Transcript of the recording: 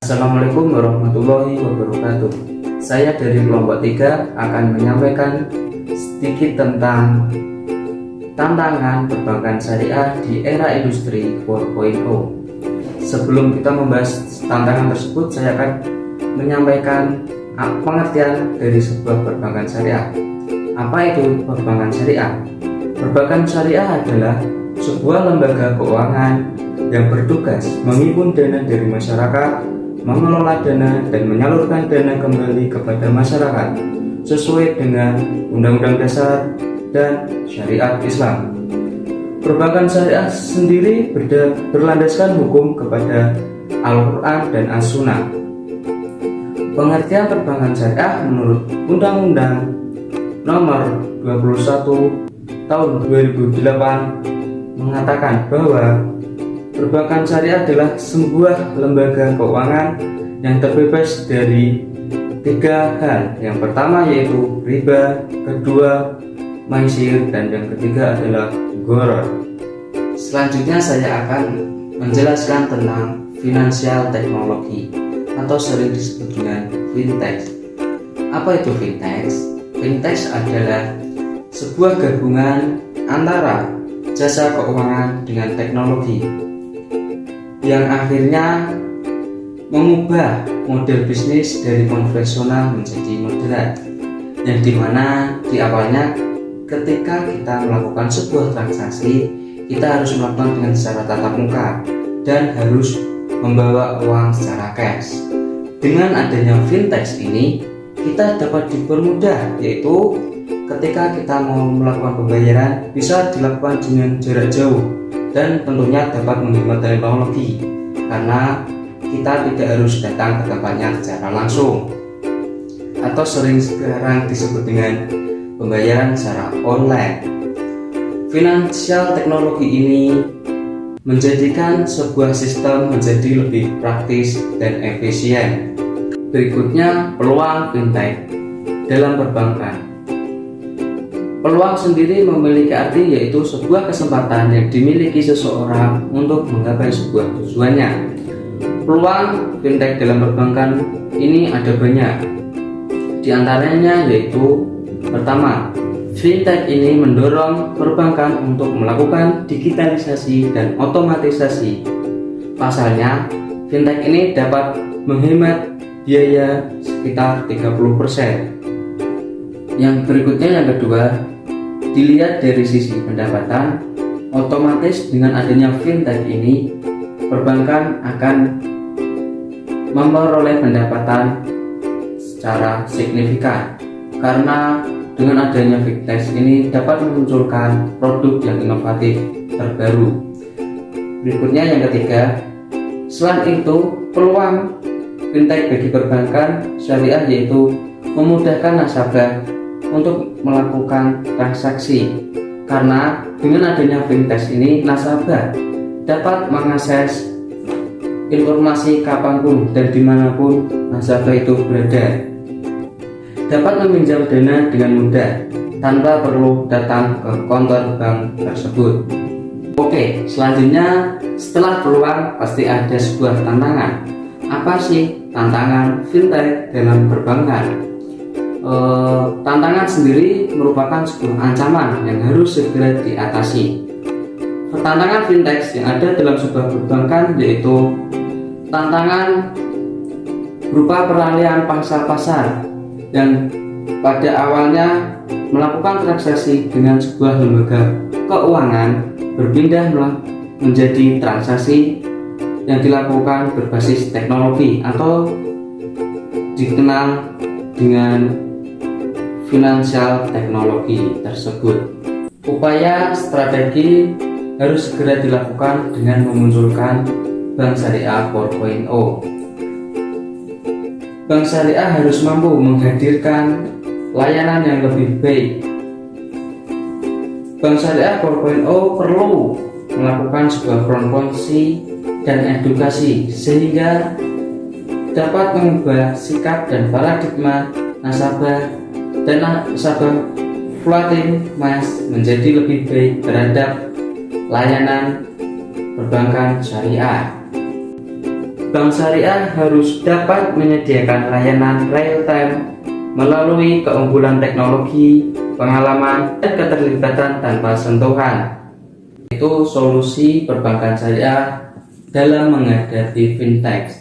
Assalamualaikum warahmatullahi wabarakatuh. Saya dari kelompok 3 akan menyampaikan sedikit tentang tantangan perbankan syariah di era industri 4.0. Sebelum kita membahas tantangan tersebut, saya akan menyampaikan pengertian dari sebuah perbankan syariah. Apa itu perbankan syariah? Perbankan syariah adalah sebuah lembaga keuangan yang bertugas menghimpun dana dari masyarakat, mengelola dana dan menyalurkan dana kembali kepada masyarakat sesuai dengan Undang-Undang Dasar dan Syariat Islam. Perbankan syariah sendiri berlandaskan hukum kepada Al-Quran dan As-Sunnah. Pengertian perbankan syariah menurut Undang-Undang Nomor 21 Tahun 2008 mengatakan bahwa perbankan syariah adalah sebuah lembaga keuangan yang terbebas dari 3 hal. Yang pertama yaitu riba, kedua maisir, dan yang ketiga adalah gharar. Selanjutnya saya akan menjelaskan tentang finansial teknologi atau sering disebut dengan fintech. Apa itu fintech? Fintech adalah sebuah gabungan antara jasa keuangan dengan teknologi yang akhirnya mengubah model bisnis dari konvensional menjadi modern, yang dimana di awalnya ketika kita melakukan sebuah transaksi, kita harus melakukan dengan secara tatap muka dan harus membawa uang secara cash. Dengan adanya fintech ini, kita dapat dipermudah, yaitu ketika kita mau melakukan pembayaran bisa dilakukan dengan jarak jauh dan tentunya dapat menghemat teknologi karena kita tidak harus datang ke tempatnya secara langsung atau sering sekarang disebut dengan pembayaran secara online. Finansial teknologi ini menjadikan sebuah sistem menjadi lebih praktis dan efisien. Berikutnya, peluang fintech dalam perbankan. Peluang sendiri memiliki arti yaitu sebuah kesempatan yang dimiliki seseorang untuk menggapai sebuah tujuannya. Peluang fintech dalam perbankan ini ada banyak. Di antaranya yaitu pertama, fintech ini mendorong perbankan untuk melakukan digitalisasi dan otomatisasi. Pasalnya, fintech ini dapat menghemat biaya sekitar 30%. Yang berikutnya, yang kedua, dilihat dari sisi pendapatan, otomatis dengan adanya fintech ini, perbankan akan memperoleh pendapatan secara signifikan karena dengan adanya fintech ini dapat memunculkan produk yang inovatif terbaru. Berikutnya yang ketiga, selain itu peluang fintech bagi perbankan syariah yaitu memudahkan nasabah untuk melakukan transaksi, karena dengan adanya fintech ini nasabah dapat mengakses informasi kapanpun dan dimanapun nasabah itu berada, dapat meminjam dana dengan mudah tanpa perlu datang ke kantor bank tersebut. Oke, selanjutnya setelah peluang pasti ada sebuah tantangan. Apa sih tantangan fintech dalam perbankan? Tantangan sendiri merupakan sebuah ancaman yang harus segera diatasi. Tantangan fintech yang ada dalam sebuah perbankan yaitu tantangan berupa peralihan pangsa pasar yang pada awalnya melakukan transaksi dengan sebuah lembaga keuangan berpindah menjadi transaksi yang dilakukan berbasis teknologi atau dikenal dengan finansial teknologi tersebut. Upaya strategi harus segera dilakukan dengan memunculkan Bank Syariah 4.0. Bank Syariah harus mampu menghadirkan layanan yang lebih baik. Bank Syariah 4.0 perlu melakukan sebuah promosi dan edukasi sehingga dapat mengubah sikap dan paradigma nasabah dan nasabah floating mas menjadi lebih baik terhadap layanan perbankan syariah. Bank syariah harus dapat menyediakan layanan real-time melalui keunggulan teknologi, pengalaman, dan keterlibatan tanpa sentuhan. Itu solusi perbankan syariah dalam menghadapi fintech.